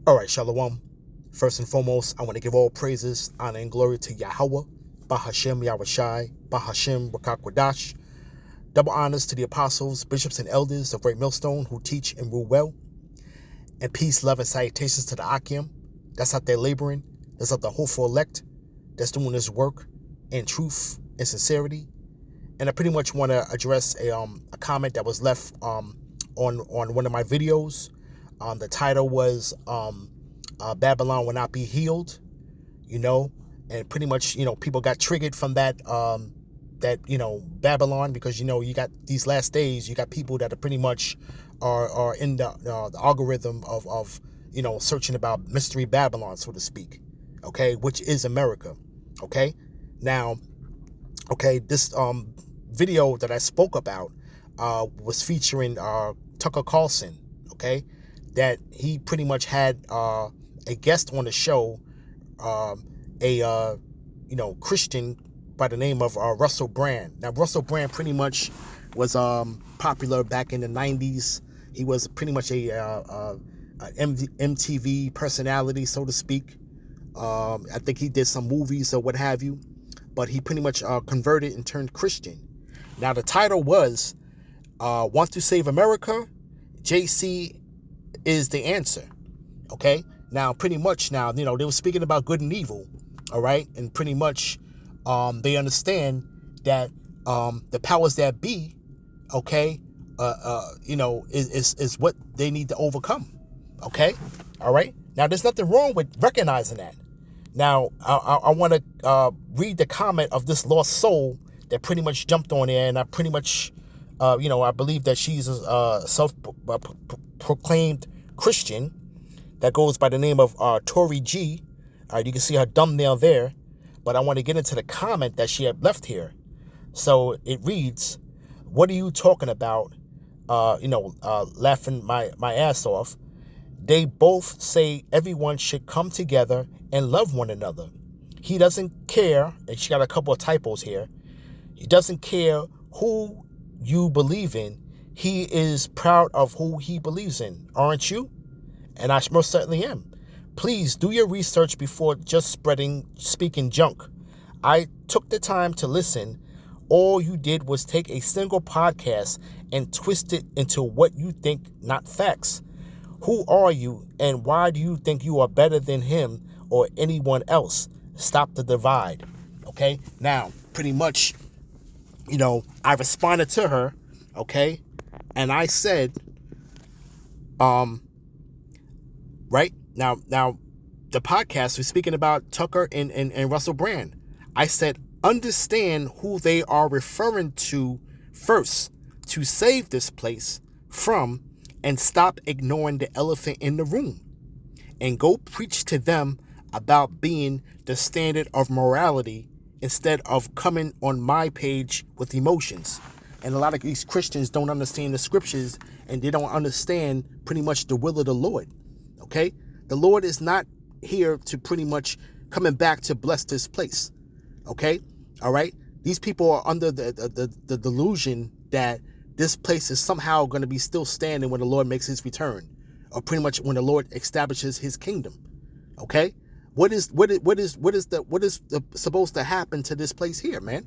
All right, Shalom. First and foremost, I want to give all praises, honor, and glory to Yahweh, Bahashem Yahushai, Bahashem Rakakwadash. Double honors to the apostles, bishops, and elders of Great Millstone who teach and rule well. And peace, love, and salutations to the Akim that's out there laboring, that's out there hopeful elect, that's doing this work in truth and sincerity. And I pretty much want to address a comment that was left on one of my videos. The title was Babylon Will Not Be Healed, and pretty much, people got triggered from that, Babylon, because, you got these last days, you got people that are pretty much are in the algorithm of searching about mystery Babylon, so to speak, okay, which is America, okay? Now, okay, this video that I spoke about was featuring Tucker Carlson, okay, that he pretty much had a guest on the show, a Christian by the name of Russell Brand. Now, Russell Brand pretty much was popular back in the 90s. He was pretty much a MTV personality, so to speak. I think he did some movies or what have you, but he pretty much converted and turned Christian. Now, the title was Want to Save America? JC is the answer. Okay? Now, pretty much now, they were speaking about good and evil, all right? And pretty much they understand that the powers that be, okay, is what they need to overcome, okay? All right? Now, there's nothing wrong with recognizing that. Now, I want to read the comment of this lost soul that pretty much jumped on there, and I pretty much, I believe that she's a self-proclaimed Christian that goes by the name of Tori G. You can see her thumbnail there, but I want to get into the comment that she had left here. So it reads, "What are you talking about? Laughing my ass off. They both say everyone should come together and love one another. He doesn't care," and she got a couple of typos here. "He doesn't care who you believe in. He is proud of who he believes in. Aren't you?" And I most certainly am. "Please do your research before just speaking junk. I took the time to listen. All you did was take a single podcast and twist it into what you think, not facts. Who are you, and why do you think you are better than him or anyone else? Stop the divide." Okay? Now, pretty much, I responded to her, okay? And I said, right? Now, the podcast was speaking about Tucker and Russell Brand. I said, understand who they are referring to first to save this place from, and stop ignoring the elephant in the room. And go preach to them about being the standard of morality instead of coming on my page with emotions. And a lot of these Christians don't understand the scriptures, and they don't understand pretty much the will of the Lord. Okay? The Lord is not here to pretty much coming back to bless this place. Okay? All right? These people are under the delusion that this place is somehow going to be still standing when the Lord makes his return, or pretty much when the Lord establishes his kingdom. Okay? What is supposed to happen to this place here, man?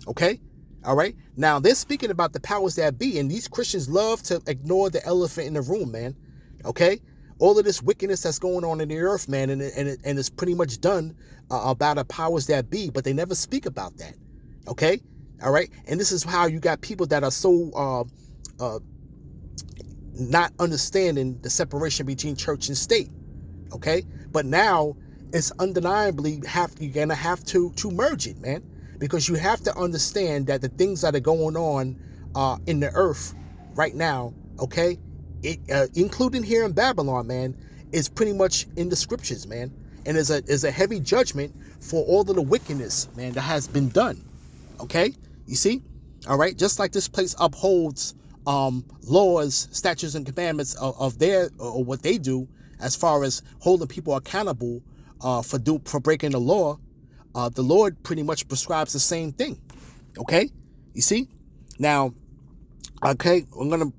Okay? All right? Now, they're speaking about the powers that be, and these Christians love to ignore the elephant in the room, man. Okay? All of this wickedness that's going on in the earth, man, and it's pretty much done about the powers that be, but they never speak about that. Okay? All right? And this is how you got people that are so not understanding the separation between church and state. Okay? But now it's undeniably you're gonna have to merge it, man, because you have to understand that the things that are going on in the earth right now, okay, including here in Babylon, man, is pretty much in the scriptures, man, and is a heavy judgment for all of the wickedness, man, that has been done. Okay, you see, all right, just like this place upholds laws, statutes, and commandments of their or what they do as far as holding people accountable for breaking the law. The Lord pretty much prescribes the same thing. Okay, you see. Now, okay, I'm gonna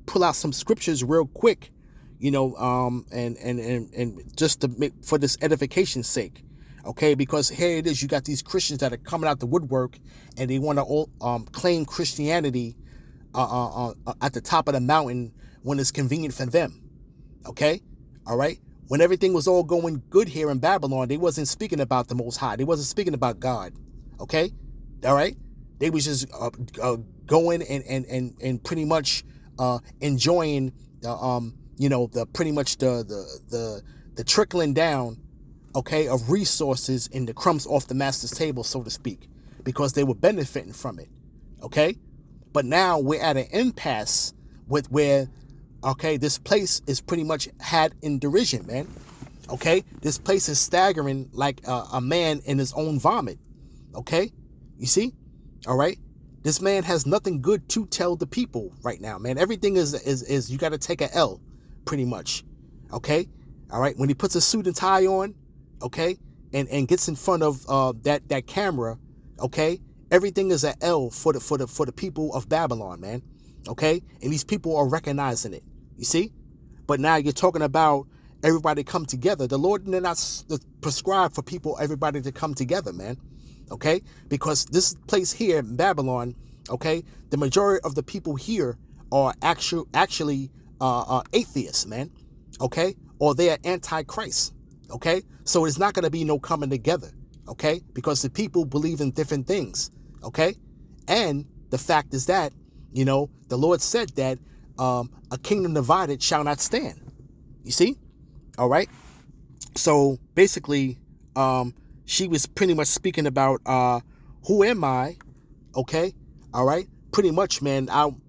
pull out some scriptures real quick, and just to make for this edification's sake. Okay, because here it is, you got these Christians that are coming out the woodwork and they want to claim Christianity at the top of the mountain when it's convenient for them. Okay, all right. When everything was all going good here in Babylon, they wasn't speaking about the Most High. They wasn't speaking about God. Okay, all right. They was just going and pretty much enjoying the pretty much the trickling down, okay, of resources and the crumbs off the master's table, so to speak, because they were benefiting from it. Okay, but now we're at an impasse with where, okay, this place is pretty much had in derision, man. Okay, this place is staggering like a man in his own vomit. Okay, you see, all right. This man has nothing good to tell the people right now, man. Everything is you got to take a L, pretty much. Okay, all right. When he puts a suit and tie on, okay, and gets in front of that camera, okay, everything is an L for the people of Babylon, man. Okay, and these people are recognizing it. You see, but now you're talking about everybody come together. The Lord did not prescribe for everybody to come together, man. Okay, because this place here in Babylon, okay, the majority of the people here are actually atheists, man. Okay, or they are anti-Christ. Okay, so it's not going to be no coming together. Okay, because the people believe in different things. Okay, and the fact is that, the Lord said that a kingdom divided shall not stand. You see, all right. So basically, she was pretty much speaking about who am I? Okay, all right. Pretty much, man. I'm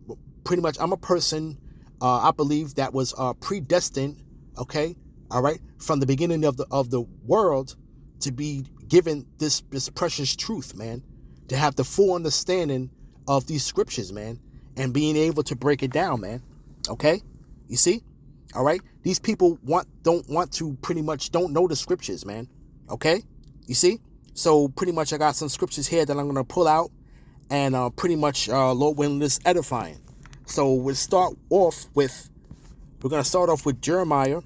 a person. I believe that was predestined. Okay, all right, from the beginning of the world to be given this precious truth, man. To have the full understanding of these scriptures, man, and being able to break it down, man. Okay, you see, all right. These people don't know the scriptures, man. Okay. You see? So pretty much I got some scriptures here that I'm going to pull out and pretty much, Lord willing, this edifying. So we're going to start off with Jeremiah.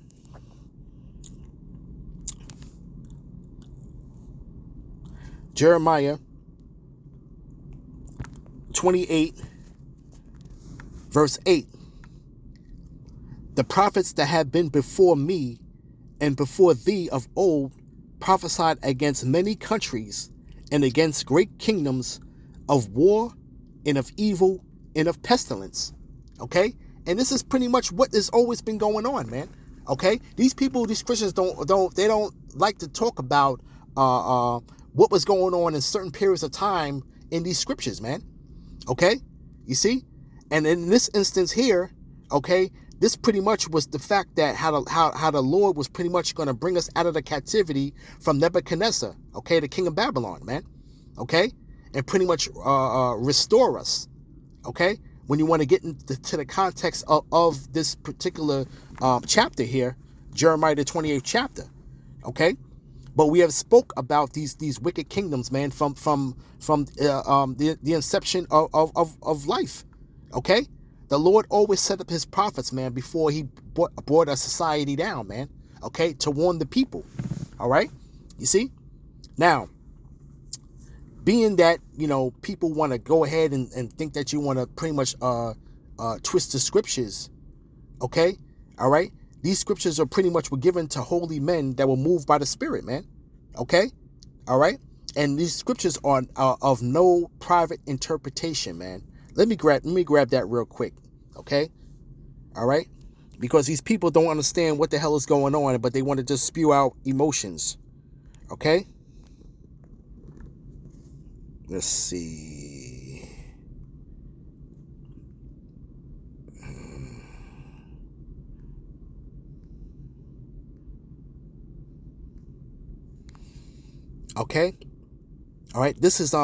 Jeremiah 28, verse 8. The prophets that have been before me and before thee of old prophesied against many countries and against great kingdoms of war and of evil and of pestilence. Okay, and this is pretty much what has always been going on, man. Okay, these Christians don't like to talk about what was going on in certain periods of time in these scriptures, man. Okay, you see, and in this instance here, okay, this pretty much was the fact that how the Lord was pretty much going to bring us out of the captivity from Nebuchadnezzar, okay, the king of Babylon, man, okay, and pretty much restore us, okay. When you want to get into the context of this particular chapter here, Jeremiah the 28th chapter, okay. But we have spoke about these wicked kingdoms, man, from the inception of life, okay. The Lord always set up his prophets, man, before he brought a society down, man, okay, to warn the people, all right? You see? Now, being that, people want to go ahead and think that you want to pretty much twist the scriptures, okay, all right? These scriptures are pretty much were given to holy men that were moved by the Spirit, man, okay, all right? And these scriptures are of no private interpretation, man. Let me grab that real quick, okay? All right? Because these people don't understand what the hell is going on, but they want to just spew out emotions, okay? Let's see. Okay? All right, this is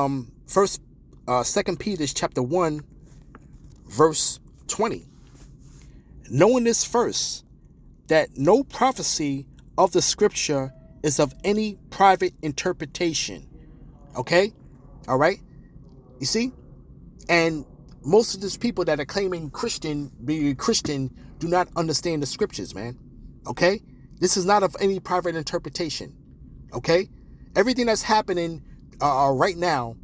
Second Peter chapter 1, verse 20. Knowing this first, that no prophecy of the scripture is of any private interpretation. Okay? All right? You see? And most of these people that are claiming being Christian, do not understand the scriptures, man. Okay? This is not of any private interpretation. Okay? Everything that's happening right now,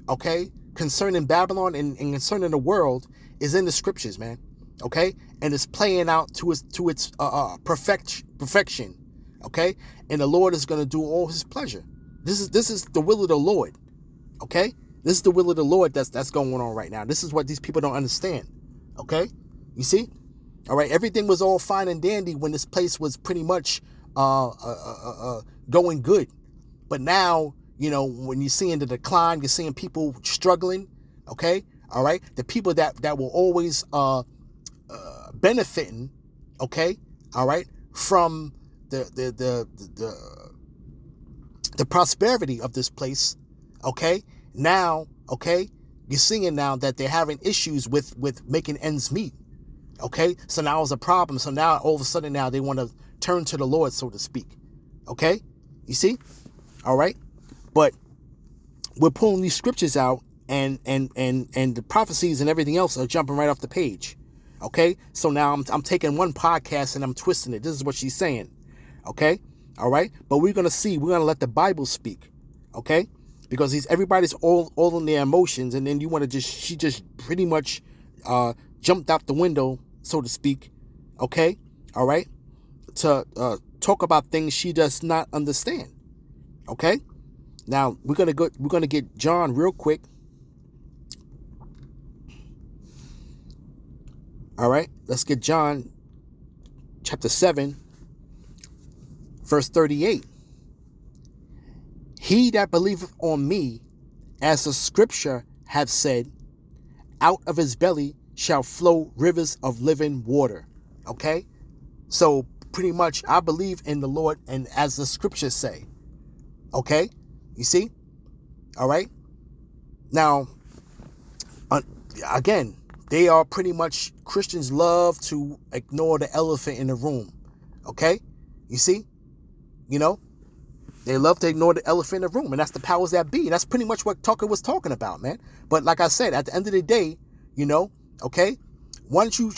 okay, concerning Babylon and concerning the world is in the scriptures, man. Okay? And it's playing out to its perfection. Okay? And the Lord is going to do all his pleasure. This is the will of the Lord. Okay? This is the will of the Lord that's going on right now. This is what these people don't understand. Okay? You see? All right, everything was all fine and dandy when this place was pretty much going good. But now, when you're seeing the decline, you're seeing people struggling. Okay? All right? The people that were always benefiting, okay? All right? From the prosperity of this place, okay? Now, okay, you're seeing now that they're having issues with making ends meet, okay? So now it's a problem. So now all of a sudden now they want to turn to the Lord, so to speak, okay? You see? All right? But we're pulling these scriptures out and the prophecies and everything else are jumping right off the page, okay? So now I'm taking one podcast and I'm twisting it. This is what she's saying, okay? All right? But we're going to let the Bible speak, okay? Because everybody's all in their emotions, and then she just pretty much jumped out the window, so to speak, okay? All right? To talk about things she does not understand, okay? Now we're gonna get John real quick. All right, let's get John chapter 7, verse 38. He that believeth on me, as the scripture hath said, out of his belly shall flow rivers of living water. Okay? So pretty much I believe in the Lord, and as the scriptures say. Okay? You see? All right? Now, again, they are pretty much, Christians love to ignore the elephant in the room. Okay? You see? They love to ignore the elephant in the room, and that's the powers that be. And that's pretty much what Tucker was talking about, man. But like I said, at the end of the day, okay, once you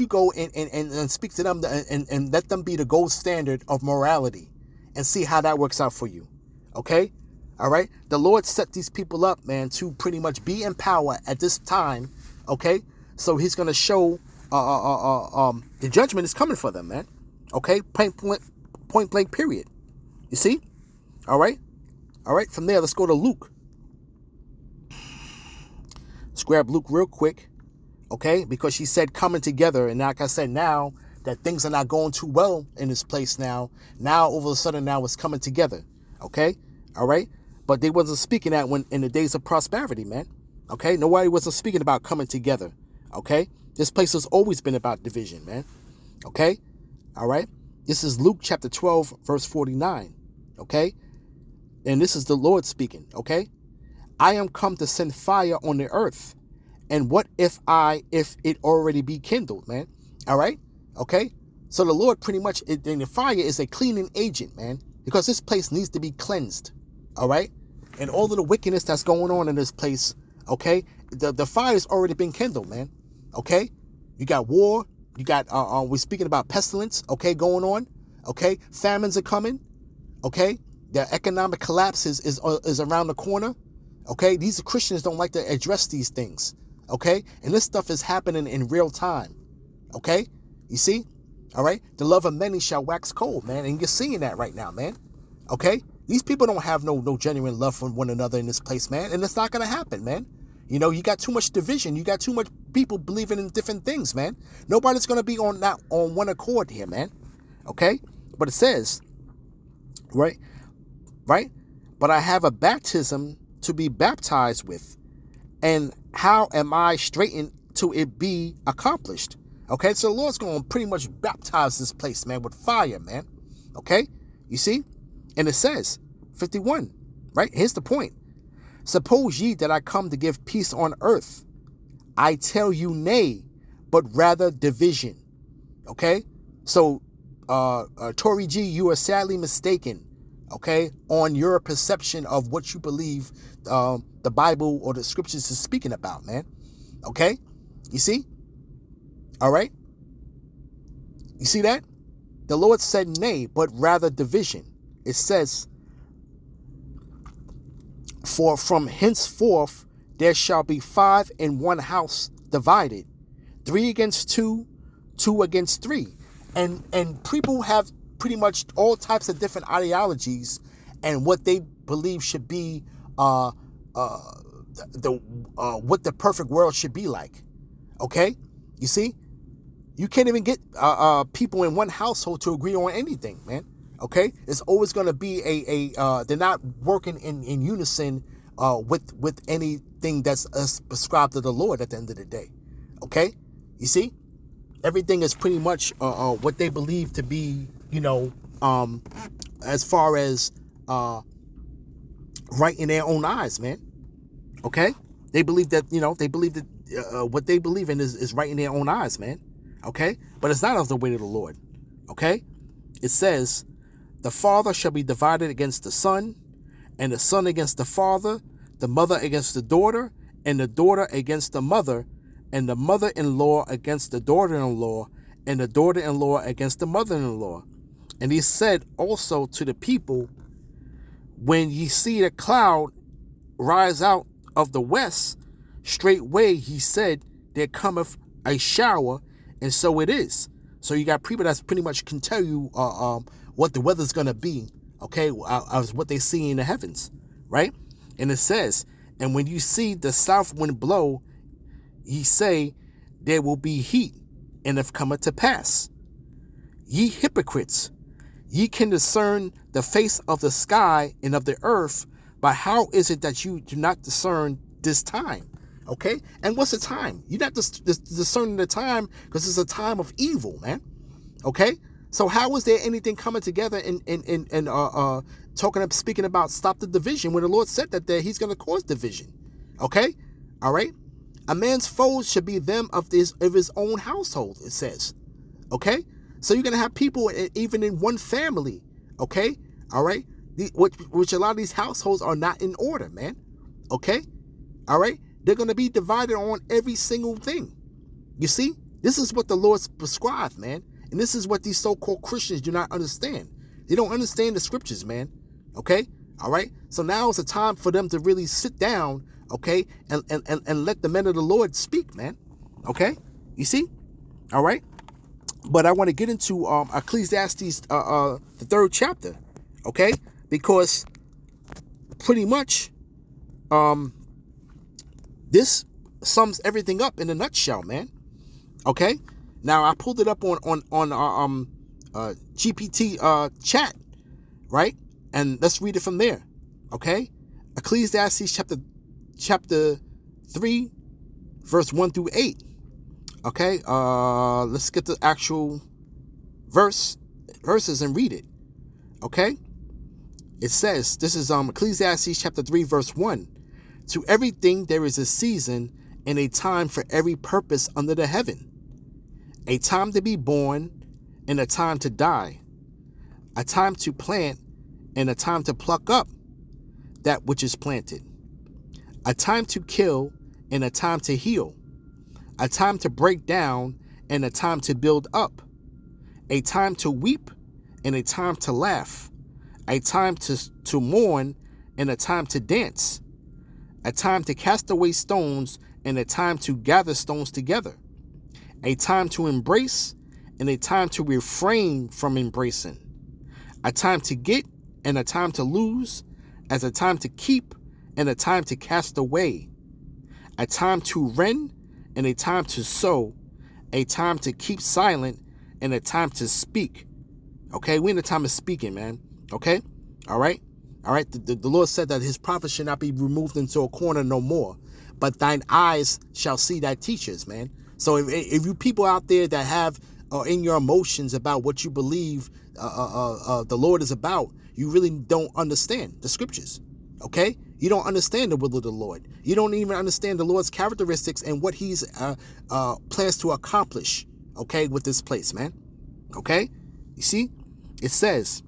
go and speak to them and let them be the gold standard of morality and see how that works out for you, okay? All right? The Lord set these people up, man, to pretty much be in power at this time, okay? So he's going to show the judgment is coming for them, man, okay? Point blank, period. You see? All right? All right, from there, let's go to Luke. Let's grab Luke real quick, okay? Because she said coming together, and like I said, now that things are not going too well in this place now all of a sudden now it's coming together, okay? All right? But they wasn't speaking that when in the days of prosperity, man, okay? Nobody wasn't speaking about coming together, okay? This place has always been about division, man, okay? All right? This is Luke chapter 12, verse 49. Okay? And this is the Lord speaking, okay? I am come to send fire on the earth. And what if it already be kindled, man? All right? Okay? So the Lord pretty much, and the fire is a cleaning agent, man, because this place needs to be cleansed. All right? And all of the wickedness that's going on in this place, okay? The fire's already been kindled, man. Okay? You got war. You got, we're speaking about pestilence, okay, going on. Okay? Famines are coming. Okay, the economic collapse is around the corner. Okay, these Christians don't like to address these things. Okay, and this stuff is happening in real time. Okay, you see? All right, the love of many shall wax cold, man, and you're seeing that right now, man. Okay, these people don't have no genuine love for one another in this place, man, and it's not gonna happen, man. You got too much division. You got too much people believing in different things, man. Nobody's gonna be on one accord here, man. Okay, but it says. Right? But I have a baptism to be baptized with. And how am I straightened to it be accomplished? Okay, so the Lord's going to pretty much baptize this place, man, with fire, man. Okay, you see? And it says, 51, right? Here's the point. Suppose ye that I come to give peace on earth. I tell you nay, but rather division. Okay, so Tory G, you are sadly mistaken, okay, on your perception of what you believe the Bible or the scriptures is speaking about, man. Okay, you see? All right. You see that? The Lord said nay, but rather division. It says, for from henceforth there shall be 5 in one house divided, 3 against 2, 2 against 3. And people have pretty much all types of different ideologies and what they believe should be what the perfect world should be like. Okay? You see? You can't even get people in one household to agree on anything, man. Okay? It's always going to be they're not working in unison with anything that's prescribed to the Lord at the end of the day. Okay? You see? Everything is pretty much what they believe to be, as far as right in their own eyes, man. Okay? They believe that, what they believe in is right in their own eyes, man. Okay? But it's not of the way of the Lord. Okay? It says, the father shall be divided against the son, and the son against the father, the mother against the daughter, and the daughter against the mother, and the mother-in-law against the daughter-in-law, and the daughter-in-law against the mother-in-law. And he said also to the people, when ye see the cloud rise out of the west, straightway he said, there cometh a shower, and so it is. So you got people that pretty much can tell you what the weather's going to be, okay, as what they see in the heavens, right? And it says, and when you see the south wind blow, ye say, there will be heat, and it cometh to pass. Ye hypocrites, ye can discern the face of the sky and of the earth, but how is it that you do not discern this time? Okay? And what's the time? You're not discerning the time because it's a time of evil, man. Okay? So how is there anything coming together and speaking about stop the division when the Lord said that he's going to cause division? Okay? All right? A man's foes should be them of his own household, it says. Okay? So you're going to have people even in one family. Okay? All right? Which a lot of these households are not in order, man. Okay? All right? They're going to be divided on every single thing. You see? This is what the Lord's prescribed, man. And this is what these so-called Christians do not understand. They don't understand the scriptures, man. Okay? All right? So now it's a time for them to really sit down, okay, and let the men of the Lord speak, man. Okay? You see? All right? But I want to get into Ecclesiastes, the 3rd chapter, okay? Because pretty much this sums everything up in a nutshell, man. Okay? Now I pulled it up on GPT chat, right? And let's read it from there. Okay? Ecclesiastes chapter 3, verse 1 through 8. Okay? Let's get the actual verses and read it. Okay? It says, this is Ecclesiastes chapter 3, verse 1. To everything there is a season and a time for every purpose under the heaven. A time to be born and a time to die. A time to plant and a time to pluck up that which is planted. A time to kill and a time to heal. A time to break down and a time to build up. A time to weep and a time to laugh. A time to mourn and a time to dance. A time to cast away stones and a time to gather stones together. A time to embrace and a time to refrain from embracing. A time to get and a time to lose, as a time to keep and a time to cast away. A time to rend and a time to sow. A time to keep silent and a time to speak. Okay, we're in the time of speaking, man. Okay? All right? All right? The Lord said that his prophets should not be removed into a corner no more, but thine eyes shall see thy teachers, man. So if you people out there that have in your emotions about what you believe the Lord is about, you really don't understand the scriptures. Okay? You don't understand the will of the Lord. You don't even understand the Lord's characteristics and what he's plans to accomplish, okay, with this place, man. Okay? You see? It says,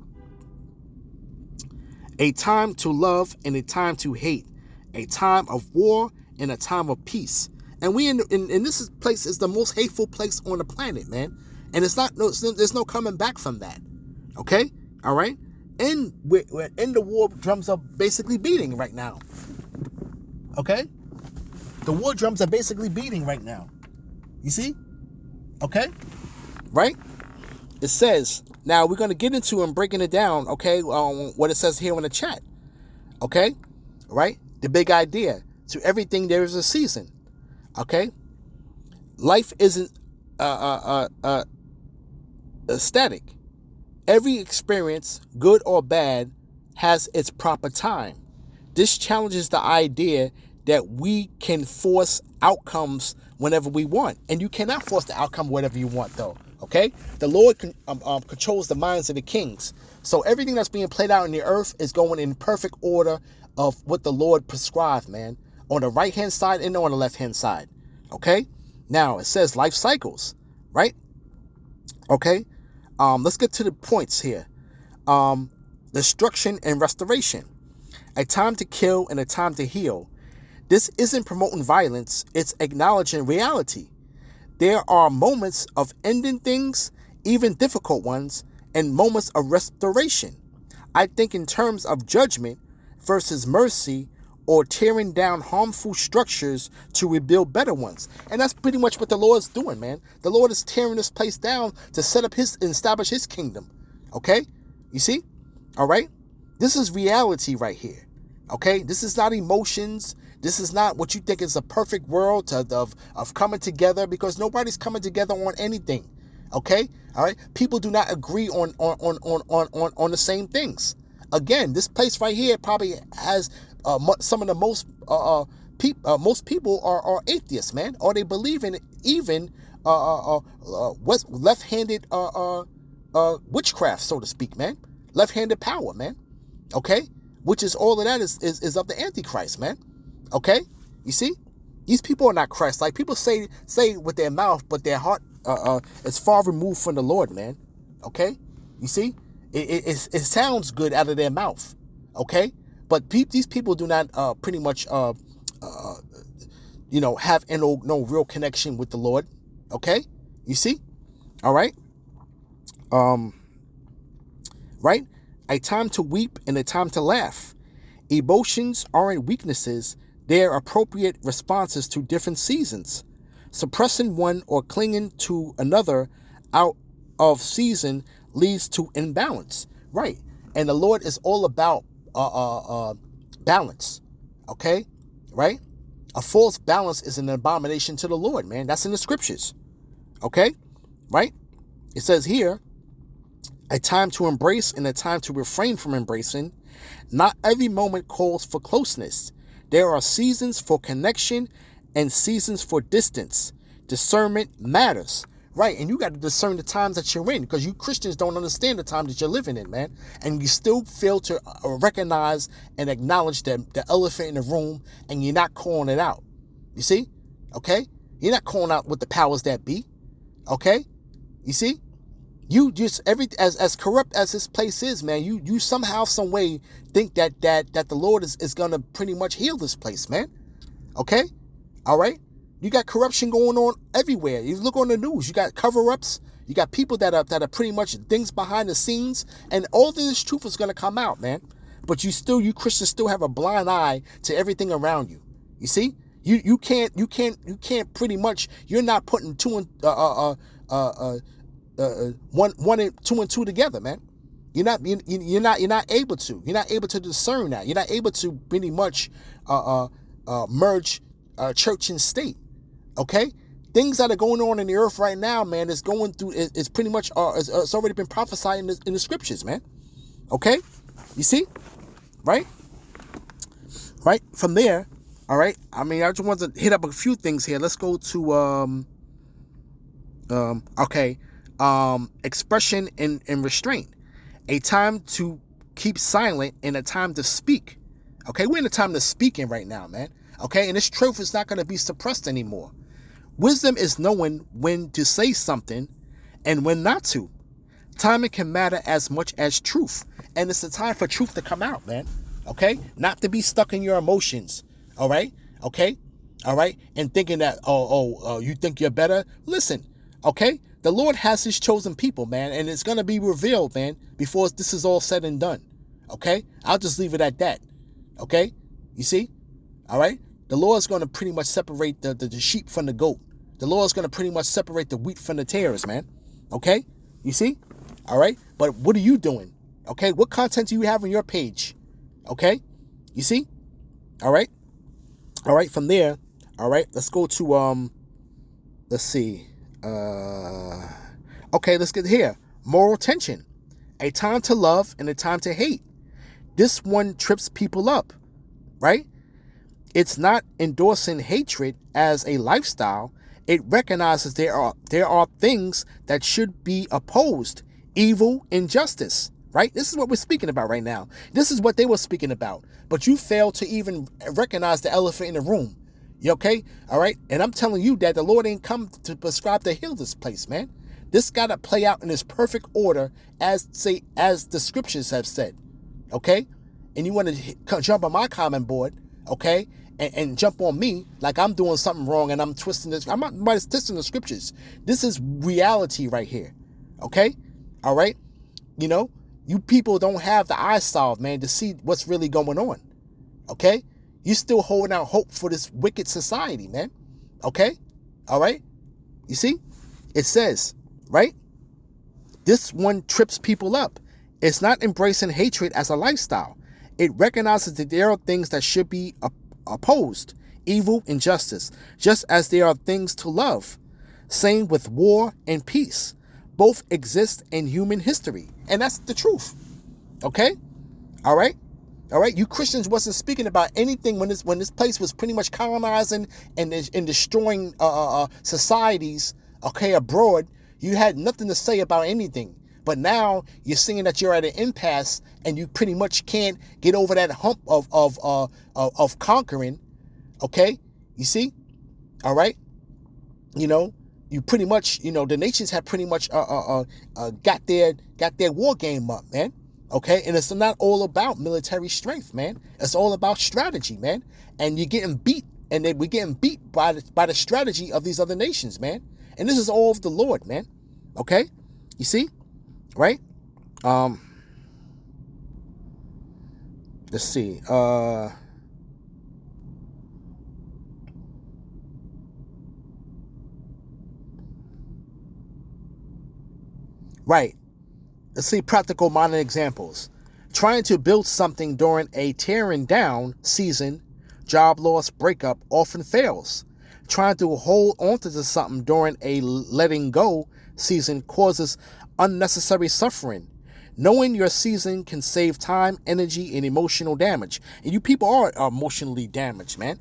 a time to love and a time to hate, a time of war and a time of peace. And we in this place is the most hateful place on the planet, man. And there's no coming back from that. Okay? All right? And we're in the war drums are basically beating right now. Okay? The war drums are basically beating right now. You see? Okay? Right? It says, now we're going to get into and breaking it down, okay, what it says here in the chat. Okay? Right? The big idea. To everything there is a season. Okay? Life isn't static. Every experience, good or bad, has its proper time. This challenges the idea that we can force outcomes whenever we want. And you cannot force the outcome whatever you want, though. Okay? The Lord controls the minds of the kings. So everything that's being played out in the earth is going in perfect order of what the Lord prescribed, man. On the right-hand side and on the left-hand side. Okay? Now, it says life cycles. Right? Okay? Let's get to the points here. Destruction and restoration. A time to kill and a time to heal. This isn't promoting violence. It's acknowledging reality. There are moments of ending things, even difficult ones, and moments of restoration. I think in terms of judgment versus mercy, or tearing down harmful structures to rebuild better ones. And that's pretty much what the Lord's doing, man. The Lord is tearing this place down to set up and establish his kingdom. Okay? You see? All right? This is reality right here. Okay? This is not emotions. This is not what you think is a perfect world of coming together, because nobody's coming together on anything. Okay? All right? People do not agree on the same things. Again, this place right here probably has some of the most people are atheists, man, or they believe in even left-handed witchcraft, so to speak, man, left-handed power, man. Okay, which is all of that is of the Antichrist, man. Okay, you see, these people are not Christ. Like, people say with their mouth, but their heart is far removed from the Lord, man. Okay, you see. It sounds good out of their mouth, okay? But these people do not pretty much, have no real connection with the Lord, okay? You see? All right? Right? A time to weep and a time to laugh. Emotions aren't weaknesses. They're appropriate responses to different seasons. Suppressing one or clinging to another out of season leads to imbalance, right? And the Lord is all about balance, okay? Right? A false balance is an abomination to the Lord, man. That's in the scriptures, okay? Right? It says here, a time to embrace and a time to refrain from embracing. Not every moment calls for closeness. There are seasons for connection and seasons for distance. Discernment matters. Right, and you got to discern the times that you're in, because you Christians don't understand the time that you're living in, man. And you still fail to recognize and acknowledge the elephant in the room, and you're not calling it out. You see? Okay? You're not calling out what the powers that be. Okay? You see? You just, as corrupt as this place is, man, you somehow, some way think that the Lord is going to pretty much heal this place, man. Okay? All right? You got corruption going on everywhere. You look on the news, you got cover-ups, you got people that are pretty much things behind the scenes, and all of this truth is going to come out, man. But you Christians still have a blind eye to everything around you. You see? You can't pretty much, you're not putting two and two together, man. You're not able to. You're not able to discern that. You're not able to pretty much merge church and state. Okay, things that are going on in the earth right now, man, is going through. Is pretty much. It's already been prophesied in the scriptures, man. Okay, you see, right? Right from there. All right. I mean, I just want to hit up a few things here. Let's go to expression and restraint. A time to keep silent and a time to speak. Okay, we're in a time to speaking right now, man. Okay, and this truth is not going to be suppressed anymore. Wisdom is knowing when to say something and when not to. Timing can matter as much as truth. And it's the time for truth to come out, man. Okay? Not to be stuck in your emotions. All right? Okay? All right? And thinking that, you think you're better? Listen, okay? The Lord has his chosen people, man, and it's going to be revealed, man, before this is all said and done. Okay? I'll just leave it at that. Okay? You see? All right? The Lord's going to pretty much separate the sheep from the goat. The Lord's going to pretty much separate the wheat from the tares, man. Okay? You see? All right? But what are you doing? Okay? What content do you have on your page? Okay? You see? All right? All right, from there, all right, let's go to, let's see. Okay, let's get here. Moral tension. A time to love and a time to hate. This one trips people up, right? It's not endorsing hatred as a lifestyle. It recognizes there are things that should be opposed. Evil, injustice, right? This is what we're speaking about right now. This is what they were speaking about. But you fail to even recognize the elephant in the room. You okay? All right? And I'm telling you that the Lord ain't come to prescribe to heal this place, man. This got to play out in its perfect order as the scriptures have said. Okay? And you want to jump on my comment board, okay? And jump on me like I'm doing something wrong and I'm twisting this. I'm not twisting the scriptures. This is reality right here. Okay? All right? You know, you people don't have the eyesight, man, to see what's really going on. Okay? You still holding out hope for this wicked society, man. Okay? All right? You see? It says, right? This one trips people up. It's not embracing hatred as a lifestyle. It recognizes that there are things that should be opposed. Evil, injustice. Just as there are things to love. Same with war and peace. Both exist in human history. And that's the truth. Okay? All right? All right? You Christians wasn't speaking about anything when this place was pretty much colonizing and destroying societies, okay, abroad. You had nothing to say about anything. But now you're seeing that you're at an impasse and you pretty much can't get over that hump of conquering. Okay? You see? All right? You know, you pretty much, you know, the nations have pretty much got their war game up, man. Okay? And it's not all about military strength, man. It's all about strategy, man. And you're getting beat, and then we're getting beat by the strategy of these other nations, man. And this is all of the Lord, man. Okay? You see? Right? Let's see. Right. Let's see practical modern examples. Trying to build something during a tearing down season, job loss, breakup often fails. Trying to hold onto something during a letting go season causes unnecessary suffering. Knowing your season can save time, energy, and emotional damage. And you people are emotionally damaged, man.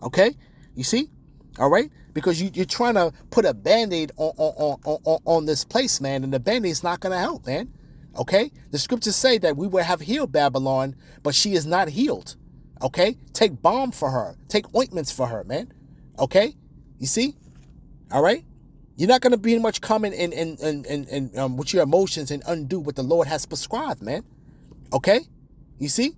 Okay? You see? All right? Because you're trying to put a Band-Aid on this place, man, and the Band-Aid's not going to help, man. Okay? The scriptures say that we will have healed Babylon, but she is not healed. Okay? Take balm for her. Take ointments for her, man. Okay? You see? All right? You're not going to be much coming in with your emotions and undo what the Lord has prescribed, man. Okay? You see?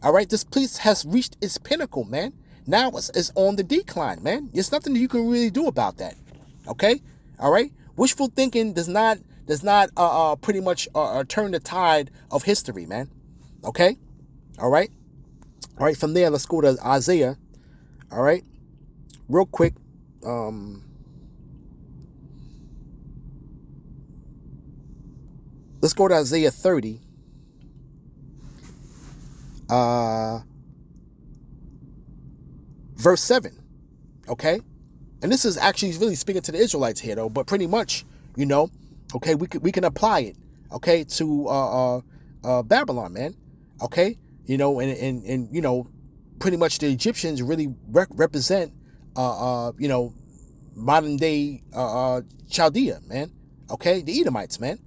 All right? This place has reached its pinnacle, man. Now it's on the decline, man. There's nothing you can really do about that. Okay? All right? Wishful thinking does not pretty much turn the tide of history, man. Okay? All right? All right, from there, let's go to Isaiah. All right? Real quick. Let's go to Isaiah 30. Verse 7. Okay? And this is actually really speaking to the Israelites here, though, but pretty much, you know, okay, we can apply it, okay, to Babylon, man. Okay? You know, and you know, pretty much the Egyptians really represent you know, modern day Chaldea, man. Okay? The Edomites, man.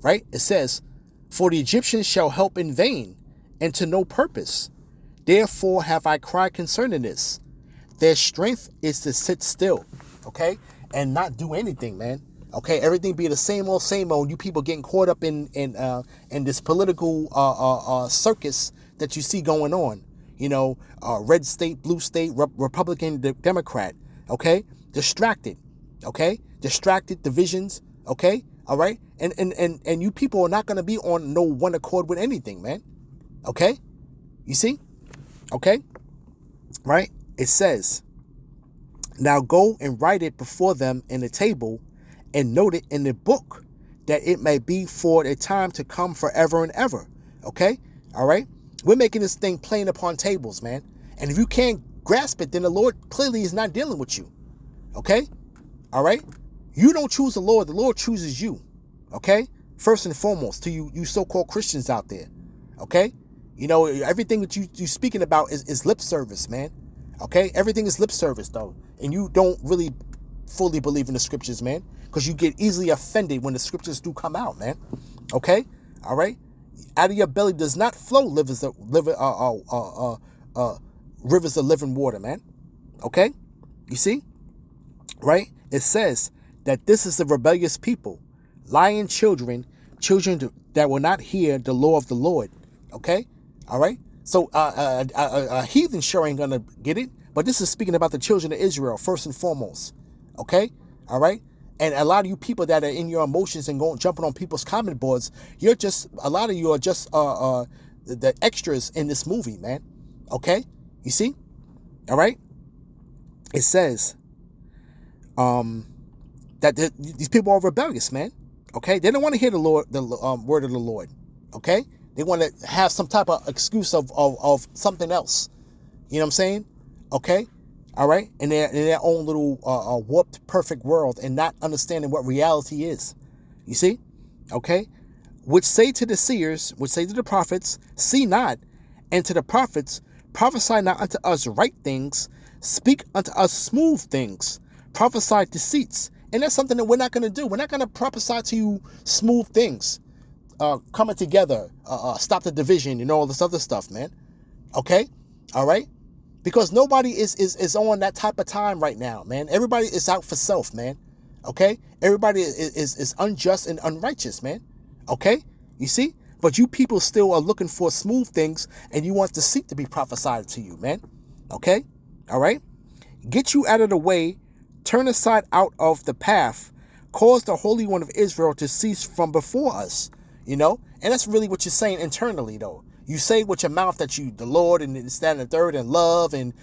Right? It says, "For the Egyptians shall help in vain, and to no purpose. Therefore have I cried concerning this. Their strength is to sit still," okay, and not do anything, man. Okay, everything be the same old. You people getting caught up in this political circus that you see going on. You know, red state, blue state, Republican, Democrat. Okay, distracted. Okay, distracted divisions. Okay? All right? And you people are not going to be on no one accord with anything, man. Okay? You see? Okay? Right? It says, now go and write it before them in the table and note it in the book, that it may be for a time to come forever and ever. Okay? All right? We're making this thing plain upon tables, man. And if you can't grasp it, then the Lord clearly is not dealing with you. Okay? All right? You don't choose the Lord chooses you. Okay? First and foremost, to you so-called Christians out there. Okay? You know, everything that you speaking about is lip service, man. Okay? Everything is lip service, though. And you don't really fully believe in the scriptures, man. Because you get easily offended when the scriptures do come out, man. Okay? All right? Out of your belly does not flow rivers of living water, man. Okay? You see? Right? It says that this is the rebellious people, lying children that will not hear the law of the Lord. Okay? All right? So a heathen sure ain't gonna get it, but this is speaking about the children of Israel first and foremost. Okay? All right? And a lot of you people that are in your emotions and jumping on people's comment boards, a lot of you are just the extras in this movie, man. Okay? You see? All right? It says that these people are rebellious, man. Okay? They don't want to hear the word of the Lord. Okay? They want to have some type of excuse of something else. You know what I'm saying? Okay? All right? In their own little warped, perfect world, and not understanding what reality is. You see? Okay? Which say to the seers, which say to the prophets, see not, and to the prophets, prophesy not unto us right things, speak unto us smooth things, prophesy deceits. And that's something that we're not going to do. We're not going to prophesy to you smooth things. Coming together, stop the division and all this other stuff, man. Okay? All right? Because nobody is on that type of time right now, man. Everybody is out for self, man. Okay? Everybody is unjust and unrighteous, man. Okay? You see? But you people still are looking for smooth things, and you want the seat to be prophesied to you, man. Okay? All right? Get you out of the way. Turn aside out of the path. Cause the Holy One of Israel to cease from before us. You know? And that's really what you're saying internally, though. You say with your mouth that you, the Lord, and this, that, and the third, and love, and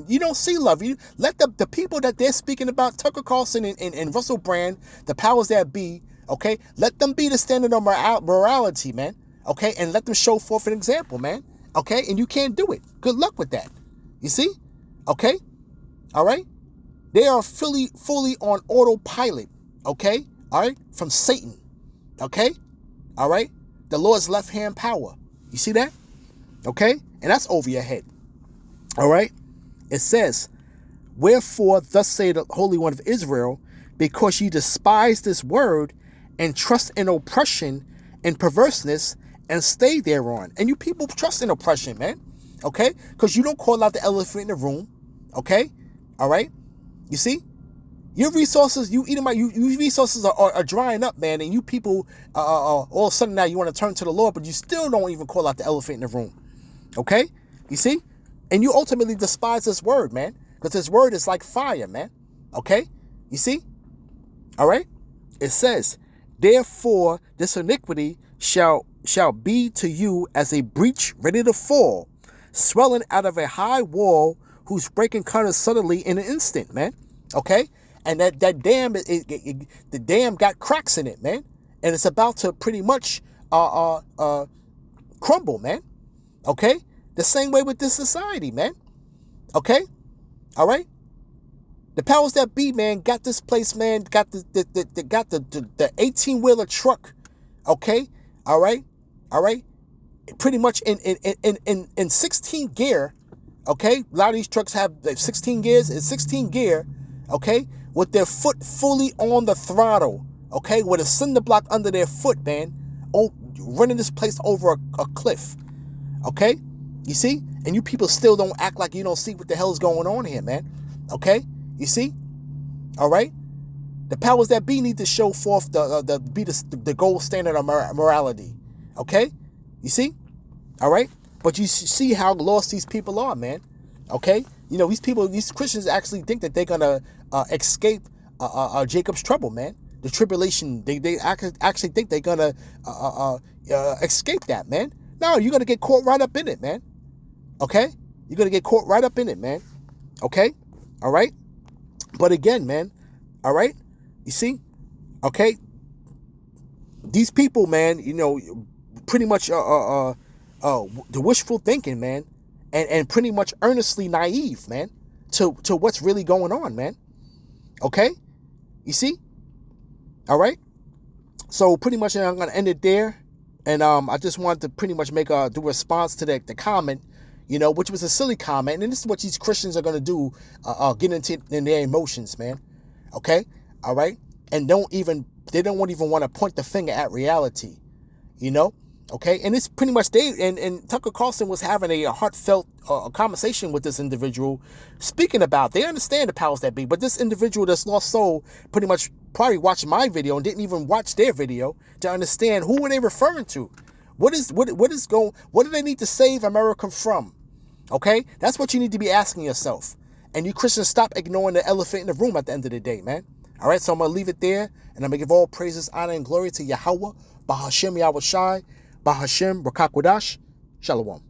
you don't see love. You let the people that they're speaking about, Tucker Carlson and Russell Brand, the powers that be, okay, let them be the standard of morality, man, okay, and let them show forth an example, man, okay, and you can't do it. Good luck with that. You see, okay, all right, they are fully on autopilot, okay, all right, from Satan, okay, all right, the Lord's left-hand power. You see that? Okay? And that's over your head. All right? It says, wherefore thus say the Holy One of Israel, because ye despise this word and trust in oppression and perverseness and stay thereon. And you people trust in oppression, man. Okay? Because you don't call out the elephant in the room. Okay? All right? You see? Your resources, you resources are drying up, man, and you people, all of a sudden now you want to turn to the Lord, but you still don't even call out the elephant in the room, okay? You see? And you ultimately despise this word, man, because this word is like fire, man, okay? You see? All right? It says, therefore this iniquity shall be to you as a breach ready to fall, swelling out of a high wall, whose breaking comes suddenly in an instant, man, okay? And that dam, the dam got cracks in it, man. And it's about to pretty much crumble, man. Okay? The same way with this society, man. Okay? All right? The powers that be, man, got this place, man, got the 18-wheeler truck. Okay? All right? All right? Pretty much in 16 gear. Okay? A lot of these trucks have 16 gears. It's 16 gear. Okay? With their foot fully on the throttle, okay, with a cinder block under their foot, man, running this place over a cliff, okay, you see, and you people still don't act like you don't see what the hell is going on here, man, okay, you see, all right, the powers that be need to show forth the gold standard of morality, okay, you see, all right, but you see how lost these people are, man, okay. You know, these Christians actually think that they're going to escape Jacob's trouble, man. the tribulation, they actually think they're gonna escape that, man. No, you're gonna get caught right up in it, man. Okay, you're gonna get caught right up in it, man. Okay, all right. But again, man, all right. You see, okay. These people, man, pretty much the wishful thinking, man, and pretty much earnestly naive, man, to what's really going on, man. Okay, you see, all right. So pretty much, I'm gonna end it there, and I just wanted to pretty much make do a response to the comment, which was a silly comment, and this is what these Christians are gonna do, get into in their emotions, man. Okay, all right, and they don't even want to point the finger at reality, okay, and it's pretty much and Tucker Carlson was having a heartfelt conversation with this individual, speaking about they understand the powers that be, but this individual that's lost soul pretty much probably watched my video and didn't even watch their video to understand who are they referring to, what do they need to save America from? Okay, that's what you need to be asking yourself, and you Christians stop ignoring the elephant in the room at the end of the day, man. All right, so I'm going to leave it there, and I'm going to give all praises, honor, and glory to Yahweh, Bahashem Yahweh Shai, Bahashem Rakakwadash, Shalom.